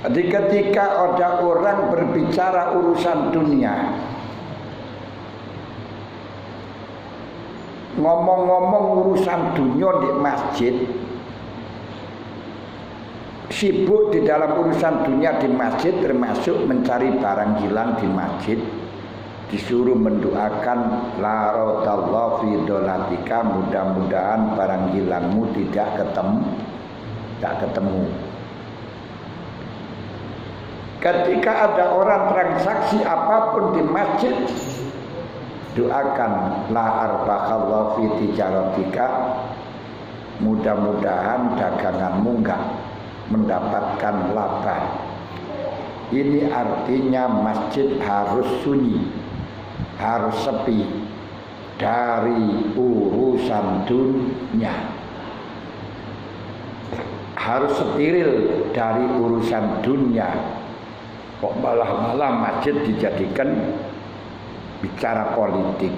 Jadi ketika ada orang berbicara urusan dunia, ngomong-ngomong urusan dunia di masjid, sibuk di dalam urusan dunia di masjid, termasuk mencari barang hilang di masjid, disuruh mendoakan la radallahu fi dolatika, mudah-mudahan barang hilangmu tidak ketemu. Ketika ada orang transaksi apapun di masjid, doakan la arbakallahu fi tijaratika, mudah-mudahan daganganmu enggak mendapatkan laba. Ini artinya masjid harus sunyi, harus sepi dari urusan dunia, harus steril dari urusan dunia. Kok malah masjid dijadikan bicara politik,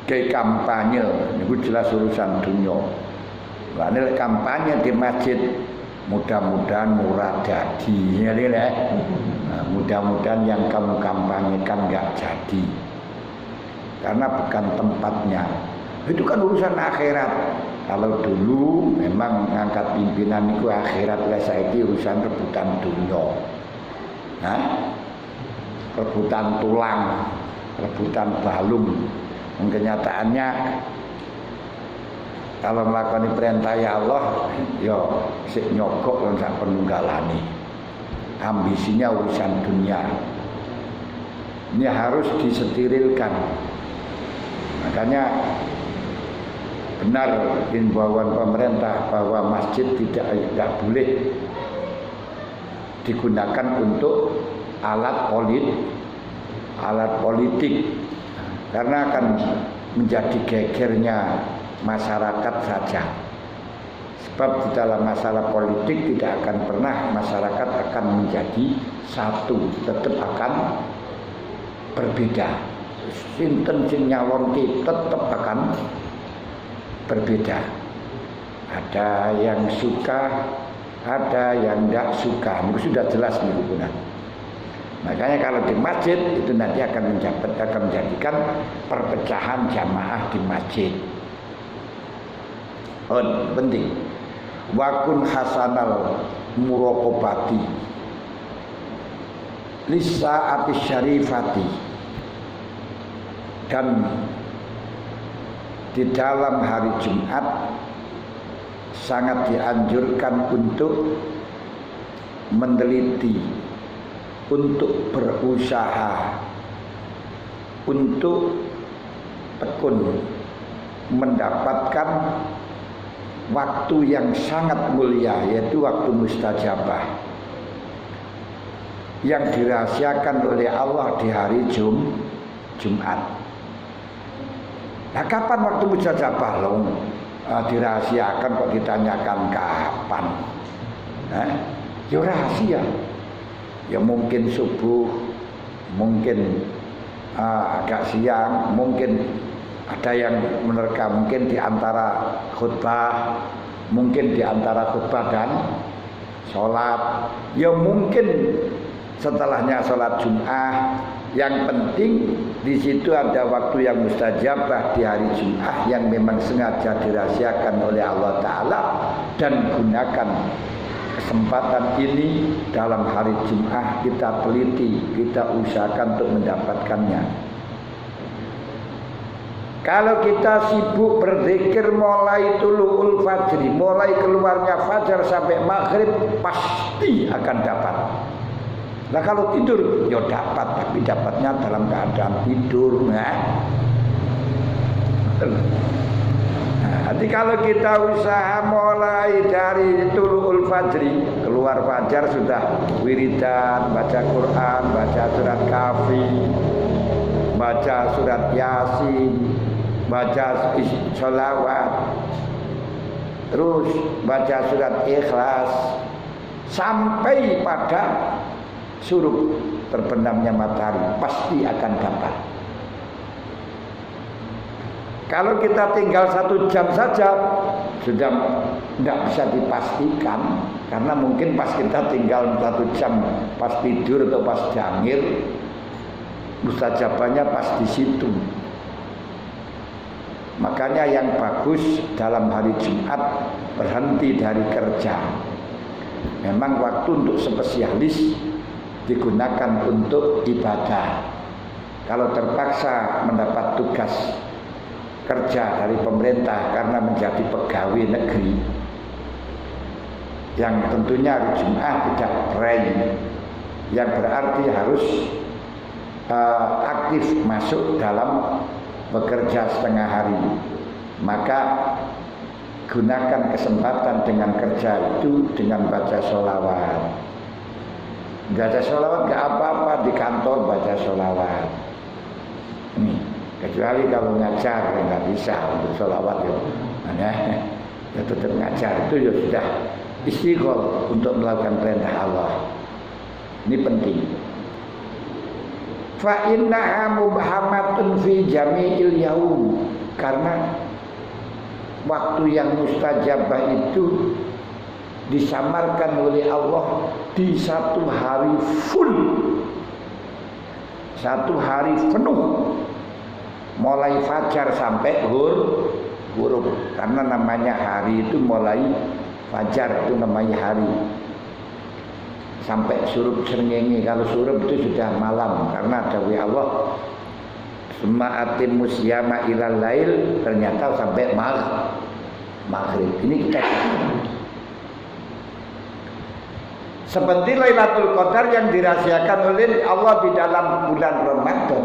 kayak kampanye, itu jelas urusan dunia. Ini kampanye di masjid, mudah-mudahan murah jadi, nah, mudah-mudahan yang kamu kampanyekan nggak jadi, karena bukan tempatnya. Itu kan urusan akhirat. Kalau dulu memang ngangkat pimpinan itu akhirat, saiki urusan rebutan dunia. Nah, rebutan tulang, rebutan balung. Kenyataannya kalau melakukan perintah ya Allah, yo sik nyogok lan sak penunggalane. Ambisinya urusan dunia. Ini harus disterilkan. Makanya benar himbauan pemerintah bahwa masjid tidak boleh digunakan untuk alat politik, karena akan menjadi gegernya masyarakat saja. Sebab di dalam masalah politik tidak akan pernah masyarakat akan menjadi satu, tetap akan berbeda. Sinten sing nyalonke tetap akan berbeda. Ada yang suka, ada yang tidak suka. Itu sudah jelas nih hubungan. Makanya kalau di masjid itu nanti akan menjadikan perpecahan jamaah di masjid. Penting. Wakun hasanal muraqabati lisaati syarifati, dan di dalam hari Jumat sangat dianjurkan untuk meneliti, untuk berusaha, untuk tekun mendapatkan waktu yang sangat mulia, yaitu waktu mustajabah yang dirahasiakan oleh Allah di hari Jumat. Nah, kapan waktu mustajabah loh? Dirahasiakan kok ditanyakan kapan? Ya rahasia. Ya mungkin subuh, mungkin agak siang, mungkin ada yang menerka, mungkin di antara khutbah, mungkin di antara khutbah dan sholat, ya mungkin setelahnya sholat Jum'ah. Yang penting di situ ada waktu yang mustajabah di hari Jum'ah yang memang sengaja dirahasiakan oleh Allah Ta'ala, dan gunakan kesempatan ini dalam hari Jum'ah, kita teliti, kita usahakan untuk mendapatkannya. Kalau kita sibuk berzikir mulai tulu'ul fajri, mulai keluarnya fajar sampai maghrib, pasti akan dapat. Nah kalau tidur, ya dapat, tapi dapatnya dalam keadaan tidur. Nanti kalau kita usaha mulai dari tulu'ul fajri, keluar fajar sudah wiridan, baca Quran, baca surat Kahfi, baca surat Yasin, baca sholawat, terus baca surat Ikhlas, sampai pada surut terbenamnya matahari, pasti akan dapat. Kalau kita tinggal 1 jam saja sudah tidak bisa dipastikan, karena mungkin pas kita tinggal 1 jam pas tidur atau pas jangir, mustajabahnya pas di situ. Makanya yang bagus dalam hari Jumat berhenti dari kerja. Memang waktu untuk spesialis digunakan untuk ibadah. Kalau terpaksa mendapat tugas kerja dari pemerintah karena menjadi pegawai negeri, yang tentunya hari Jumat tidak break, yang berarti harus aktif masuk dalam bekerja setengah hari, maka gunakan kesempatan dengan kerja itu dengan baca sholawat. Baca sholawat gak apa-apa, di kantor baca sholawat. Nih, kecuali kalau ngajar nggak bisa untuk sholawat ya, ya tetap ngajar, itu ya sudah istighol untuk melakukan perintah Allah. Ini penting. Fa innaha mubhamatun fi jami'il yaum, karena waktu yang mustajabah itu disamarkan oleh Allah di satu hari full, satu hari penuh, mulai fajar sampai huruf. Karena namanya hari itu mulai fajar itu namanya hari, sampai surup srengenge. Kalau surup itu sudah malam, karena dawuh Allah Suma'atim musyama ilal lail, ternyata sampai maghrib. Ini kita seperti Lailatul Qadar yang dirahasiakan oleh Allah di dalam bulan Ramadan.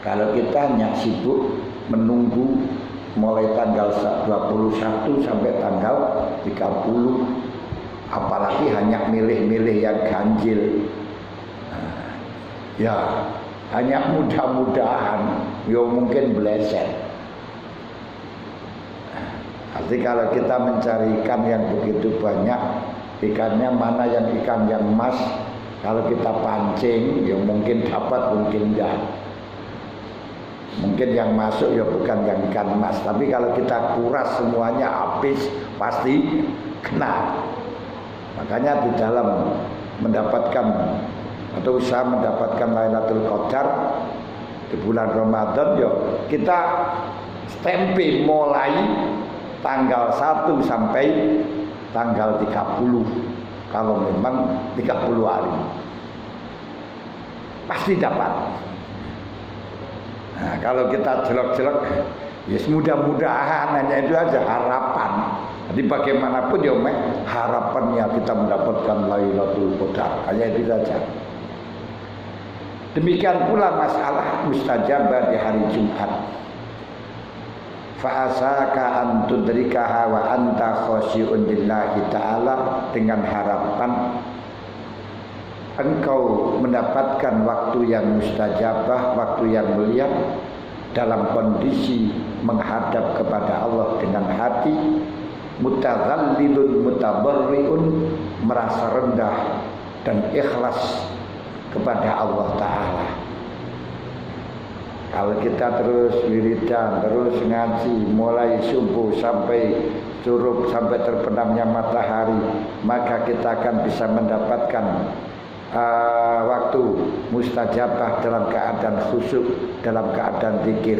Kalau kita hanya sibuk menunggu mulai tanggal 21 sampai tanggal 30, apalagi hanya milih-milih yang ganjil, ya hanya mudah-mudahan, ya mungkin bleset. Arti kalau kita mencari ikan yang begitu banyak, ikannya mana yang ikan yang emas, kalau kita pancing, ya mungkin dapat, mungkin enggak. Mungkin yang masuk ya bukan yang ikan emas, tapi kalau kita kuras semuanya habis, pasti kena. Makanya di dalam mendapatkan atau usaha mendapatkan Lailatul Qadar di bulan Ramadan, ya kita stempel mulai tanggal 1 sampai tanggal 30. Kalau memang 30 hari pasti dapat. Nah, kalau kita jelek-jelek, ya mudah-mudahan, hanya itu aja harapan. Jadi bagaimanapun ya harapannya kita mendapatkan Lailatul Qadar, hanya itu saja. Demikian pula masalah mustajabah di hari Jumat. Fa'asaka an tudrikaha wa anta khasyi'un lillahi ta'ala, dengan harapan engkau mendapatkan waktu yang mustajabah, waktu yang mulia, dalam kondisi menghadap kepada Allah dengan hati mutaghallilun mutabarriun, merasa rendah dan ikhlas kepada Allah Ta'ala. Kalau kita terus wiridan, terus ngaji, mulai subuh sampai surup, sampai terbenamnya matahari, maka kita akan bisa mendapatkan waktu mustajabah dalam keadaan khusyuk, dalam keadaan zikir.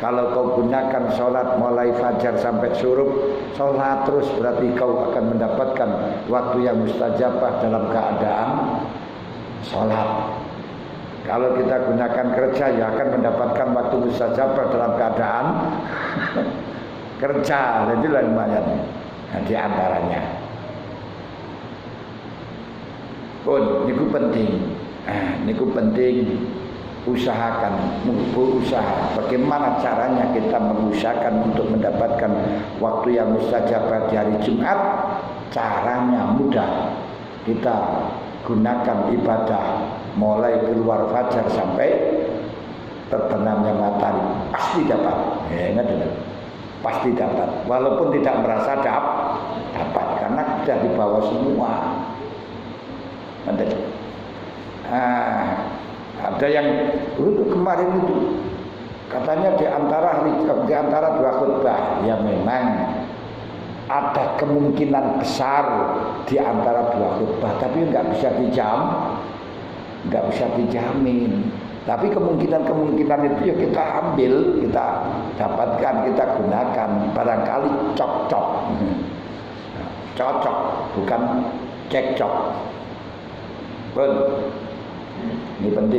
Kalau kau gunakan sholat mulai fajar sampai surup, sholat terus, berarti kau akan mendapatkan waktu yang mustajabah dalam keadaan sholat. Kalau kita gunakan kerja, ya akan mendapatkan waktu mustajabah dalam keadaan kerja. Jadi lumayan, nah, di antaranya. Niku penting. Niku penting, usahakan, berusaha. Bagaimana caranya kita mengusahakan untuk mendapatkan waktu yang mustajabah di hari Jumat? Caranya mudah. Kita gunakan ibadah mulai keluar fajar sampai terbenamnya matahari, pasti dapat. Ingat itu, pasti dapat. Walaupun tidak merasa dapat, karena sudah dibawa semua. Ada yang kemarin itu katanya di antara 2 khutbah, ya memang ada kemungkinan besar di antara dua khutbah, tapi nggak bisa dijamin. Tapi kemungkinan itu ya kita ambil, kita dapatkan, kita gunakan. Barangkali cocok, bukan cekcok. Ini penting.